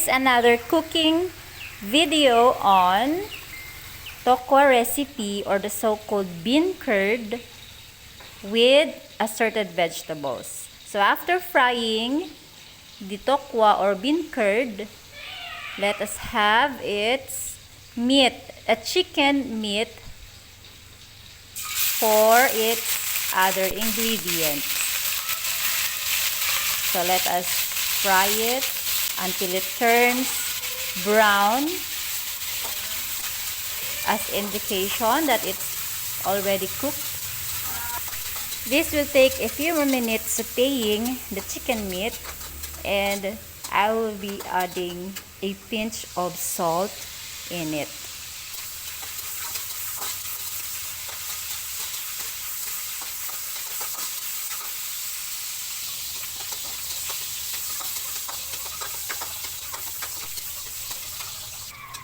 Here's another cooking video on tokwa recipe, or the so-called bean curd with assorted vegetables. So after frying the tokwa or bean curd, let us have its meat, a chicken meat, for its other ingredients. So let us fry it until it turns brown, as indication that it's already cooked. This will take a few more minutes sauteing the chicken meat, and I will be adding a pinch of salt in it.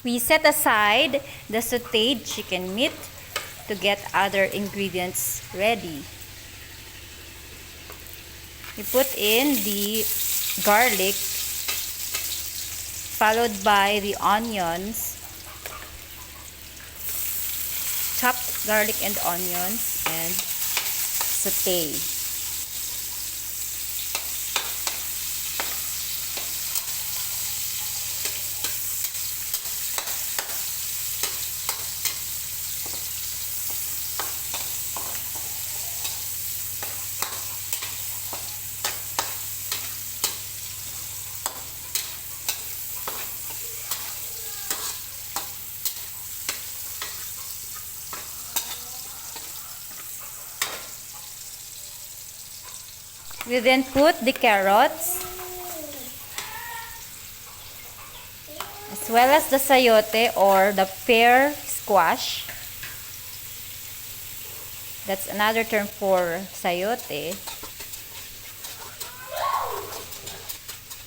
We set aside the sauteed chicken meat to get other ingredients ready. We put in the garlic, followed by the onions, chopped garlic and onions, and saute. We then put the carrots, as well as the sayote or the pear squash. That's another term for sayote.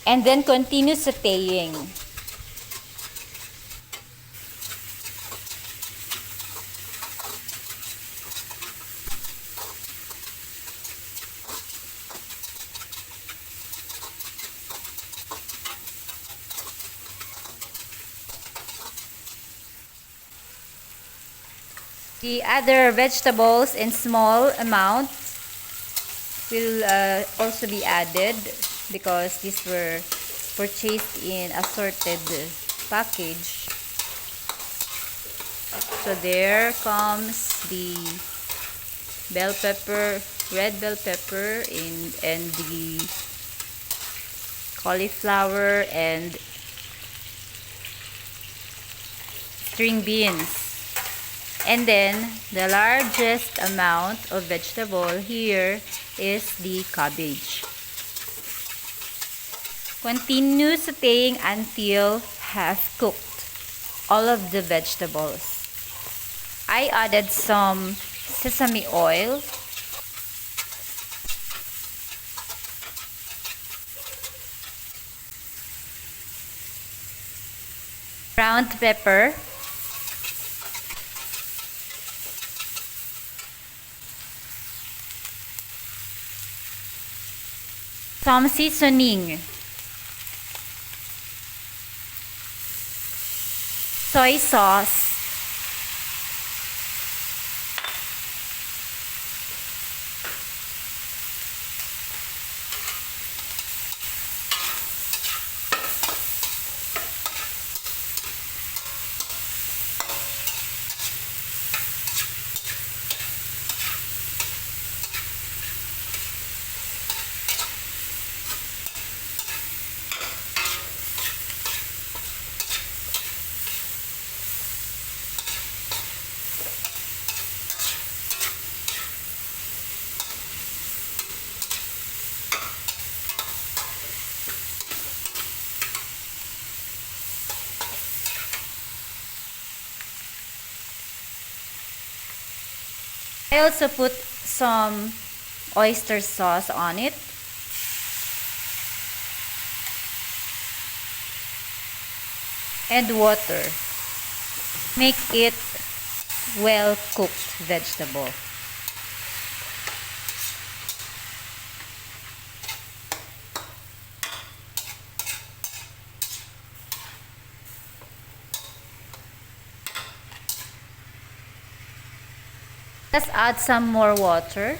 And then continue sauteing. The other vegetables in small amount will also be added, because these were purchased in assorted package. So there comes the bell pepper, red bell pepper, and the cauliflower and string beans. And then the largest amount of vegetable here is the cabbage. Continue sauteing until half cooked all of the vegetables. I added some sesame oil, ground pepper, some seasoning, soy sauce, I also put some oyster sauce on it. And water. Make it well cooked vegetable. Let's add some more water.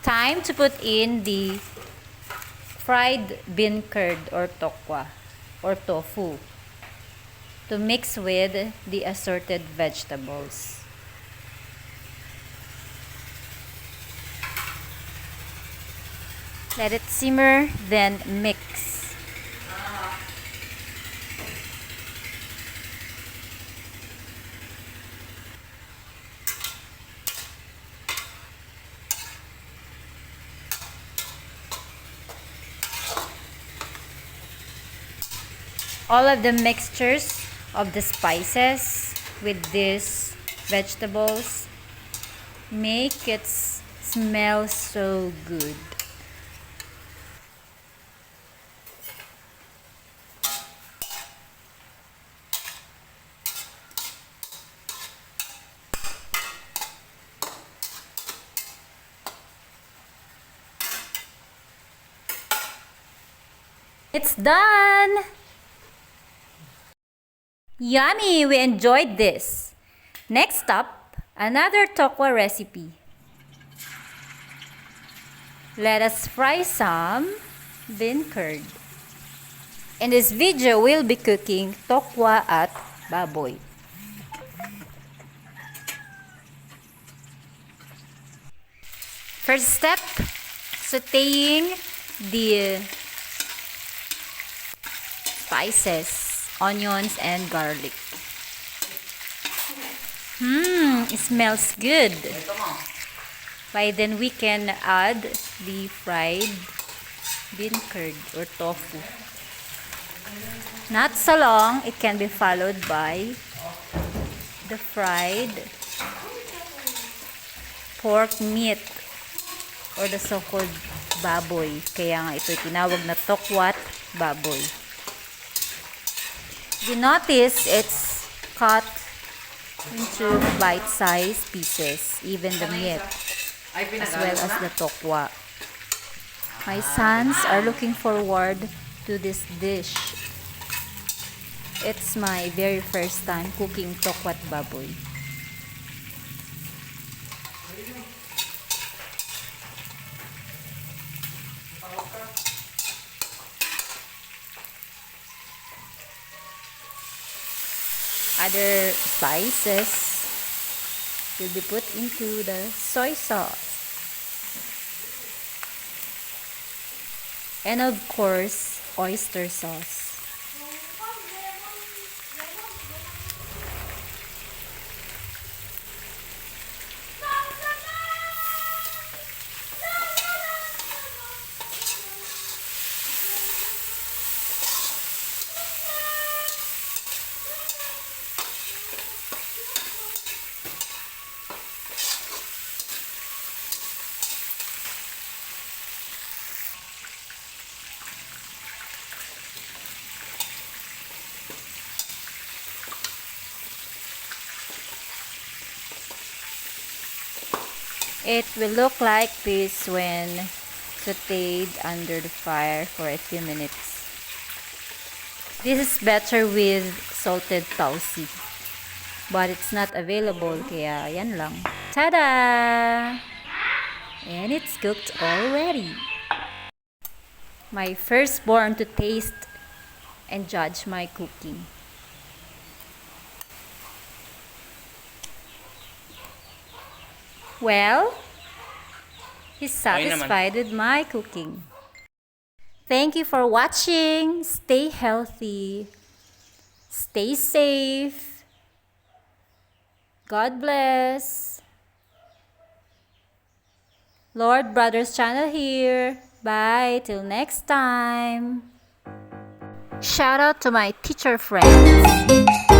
Time to put in the fried bean curd or tokwa or tofu to mix with the assorted vegetables. Let it simmer, then mix. All of the mixtures of the spices with these vegetables make it smell so good. It's done! Yummy! We enjoyed this. Next up, another tokwa recipe. Let us fry some bean curd. In this video, we'll be cooking tokwa't baboy. First step, sauteing the spices, onions, and garlic. It smells good. By then we can add the fried bean curd or tofu. Not so long, it can be followed by the fried pork meat or the so-called baboy. Kaya nga ito tinawag na tokwa't baboy. You notice it's cut into bite-sized pieces, even the meat, as well as the tokwa. My sons are looking forward to this dish. It's my very first time cooking tokwa't baboy. Other spices will be put into the soy sauce. And of course, oyster sauce. It will look like this when sauteed under the fire for a few minutes. This is better with salted tausi, but it's not available, kaya yan lang. Tada! And it's cooked already. My firstborn to taste and judge my cooking. Well, he's satisfied with my cooking. Thank you for watching. Stay healthy. Stay safe. God bless. Lord Brothers channel here. Bye. Till next time. Shout out to my teacher friends.